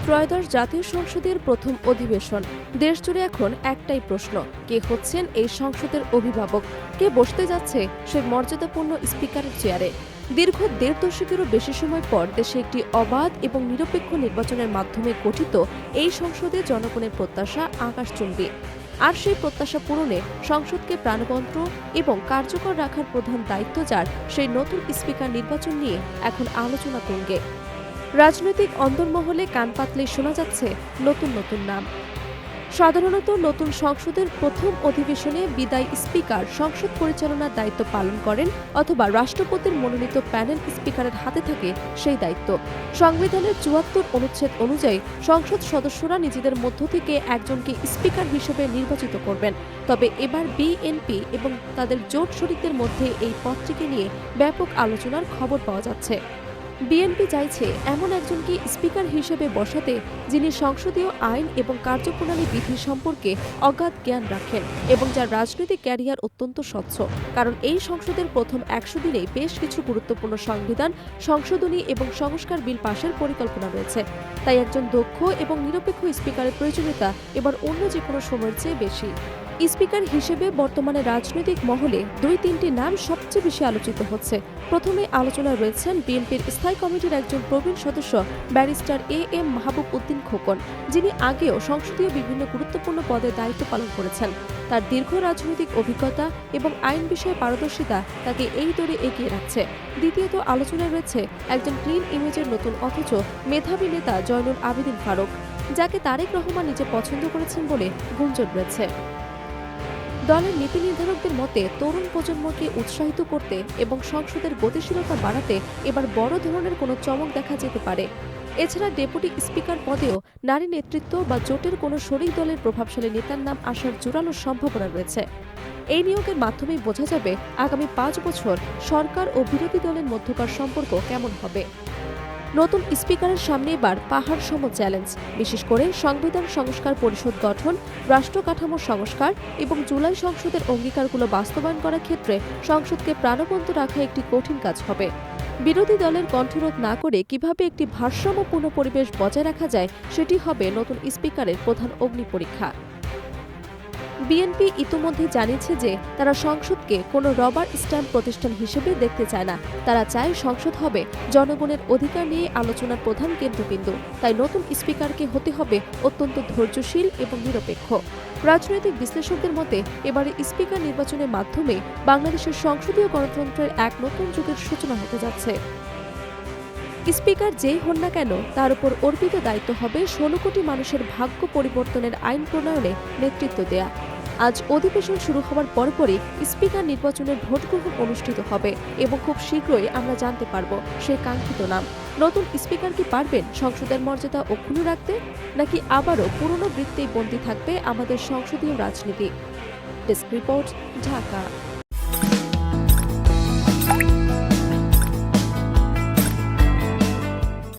ত্রয়োদশ জাতীয় সংসদের প্রথম অধিবেশন। দেশজুড়ে এখন একটাই প্রশ্ন, কে হচ্ছেন এই সংসদের অভিভাবক, কে বসতে যাচ্ছে সেই মর্যাদাপূর্ণ স্পিকারের চেয়ারে। দীর্ঘ দেড় দশকেরও বেশি সময় পর দেশে একটি অবাধ এবং নিরপেক্ষ নির্বাচনের মাধ্যমে গঠিত এই সংসদে জনগণের প্রত্যাশা আকাশচুম্বী। আর সেই প্রত্যাশা পূরণে সংসদকে প্রাণবন্ত এবং কার্যকর রাখার প্রধান দায়িত্ব যার, সেই নতুন স্পিকার নির্বাচন নিয়ে এখন আলোচনা তুঙ্গে। রাজনৈতিক অন্দরমহলে কান পাতলেই শোনা যাচ্ছে নতুন নতুন নাম। সাধারণত নতুন সংসদের প্রথম অধিবেশনে বিদায়ী স্পিকার সংসদ পরিচালনার দায়িত্ব পালন করেন, অথবা রাষ্ট্রপতির মনোনীত প্যানেল স্পিকারের হাতে থাকে সেই দায়িত্ব। সংবিধানের ৭৪ অনুচ্ছেদ অনুযায়ী সংসদ সদস্যরা নিজেদের মধ্য থেকে একজনকে স্পিকার হিসেবে নির্বাচিত করবেন। তবে এবার বিএনপি এবং তাদের জোট শরিকদের মধ্যে এই পদটিকে নিয়ে ব্যাপক আলোচনার খবর পাওয়া যাচ্ছে। বিএনপি চাইছে এমন একজনকে স্পিকার হিসেবে বসাতে যিনি সংসদীয় আইন এবং কার্যপ্রণালী বিধি সম্পর্কে অগাধ জ্ঞান রাখেন এবং যার রাজনৈতিক ক্যারিয়ার অত্যন্ত স্বচ্ছ। কারণ এই সংসদের প্রথম ১০০ দিনেই বেশ কিছু গুরুত্বপূর্ণ সংবিধান সংশোধনী এবং সংস্কার বিল পাশের পরিকল্পনা রয়েছে। তাই একজন দক্ষ এবং নিরপেক্ষ স্পিকারের প্রয়োজনীয়তা এবার অন্য যে কোনো সময়ের চেয়ে বেশি। স্পিকার হিসেবে বর্তমানে রাজনৈতিক মহলে দুই-তিনটি নাম সবচেয়ে বেশি আলোচিত হচ্ছে। প্রথমে আলোচনায় রয়েছেন বিএনপির স্থায়ী কমিটির একজন প্রবীণ সদস্য ব্যারিস্টার এম মাহবুব উদ্দিন খোকন, যিনি আগেও সংসদীয় বিভিন্ন গুরুত্বপূর্ণ পদে দায়িত্ব পালন করেছেন। তার দীর্ঘ রাজনৈতিক অভিজ্ঞতা এবং আইন বিষয়ে পারদর্শিতা তাকে এই দৌড়ে এগিয়ে রাখছে। দ্বিতীয়ত আলোচনায় রয়েছে একজন ক্লিন ইমেজের নতুন অথচ মেধাবী নেতা জয়নুল আবেদিন ফারুক, যাকে তারেক রহমান নিজে পছন্দ করেছেন বলে গুঞ্জন রয়েছে। দলের নীতি নির্ধারকদের মতে তরুণ প্রজন্মকে উৎসাহিত করতে এবং সংসদের গতিশীলতা বাড়াতে এবার বড় ধরনের কোনো চমক দেখা যেতে পারে। এছাড়া ডেপুটি স্পিকার পদেও নারী নেতৃত্ব বা জোটের কোনো শরিক দলের প্রভাবশালী নেতার নাম আসার জোরালো সম্ভাবনা রয়েছে। এই নিয়োগের মাধ্যমেই বোঝা যাবে আগামী ৫ বছর সরকার ও বিরোধী দলের মধ্যকার সম্পর্ক কেমন হবে। নতুন স্পিকারের সামনে এবার পাহাড় সম চ্যালেঞ্জ, বিশেষ করে সংবিধান সংস্কার পরিষদ গঠন, রাষ্ট্র কাঠামো সংস্কার এবং জুলাই সংসদের অঙ্গীকারগুলো বাস্তবায়ন করার ক্ষেত্রে সংসদকে প্রাণবন্ত রাখা একটি কঠিন কাজ হবে। বিরোধী দলের কণ্ঠরোধ না করে কিভাবে একটি ভারসাম্যপূর্ণ পরিবেশ বজায় রাখা যায়, সেটি হবে নতুন স্পিকারের প্রধান অগ্নিপরীক্ষা। বিএনপি ইতিমধ্যে জানিয়েছে যে তারা সংসদকে কোনো রবার স্ট্যাম্প প্রতিষ্ঠান হিসেবে দেখতে চায় না। তারা চায় সংসদ হবে জনগণের অধিকার নিয়ে আলোচনার প্রধান কেন্দ্রবিন্দু। তাই নতুন স্পিকারকে হতে হবে অত্যন্ত ধৈর্যশীল এবং নিরপেক্ষ। রাজনৈতিক বিশ্লেষকদের মতে এবারে স্পিকার নির্বাচনের মাধ্যমে বাংলাদেশের সংসদীয় গণতন্ত্রের এক নতুন যুগের সূচনা হতে যাচ্ছে। স্পিকার যেই হন না কেন, তার উপর অর্পিত দায়িত্ব হবে ১৬ কোটি মানুষের ভাগ্য পরিবর্তনের আইন প্রণয়নে নেতৃত্ব দেয়া। আজ অধিবেশন শুরু হওয়ার পরপরই স্পিকার নির্বাচনের ভোট গ্রহণ অনুষ্ঠিত হবে এবং খুব শীঘ্রই আমরা জানতে পারব সেই কাঙ্ক্ষিত নাম। নতুন স্পিকার কি পারবেন সংসদের মর্যাদা অক্ষুণ্ণ রাখতে, নাকি আবারও পুরনো বৃত্তেই বন্দী থাকবে আমাদের সংসদীয় রাজনীতি? Desk report, Dhaka.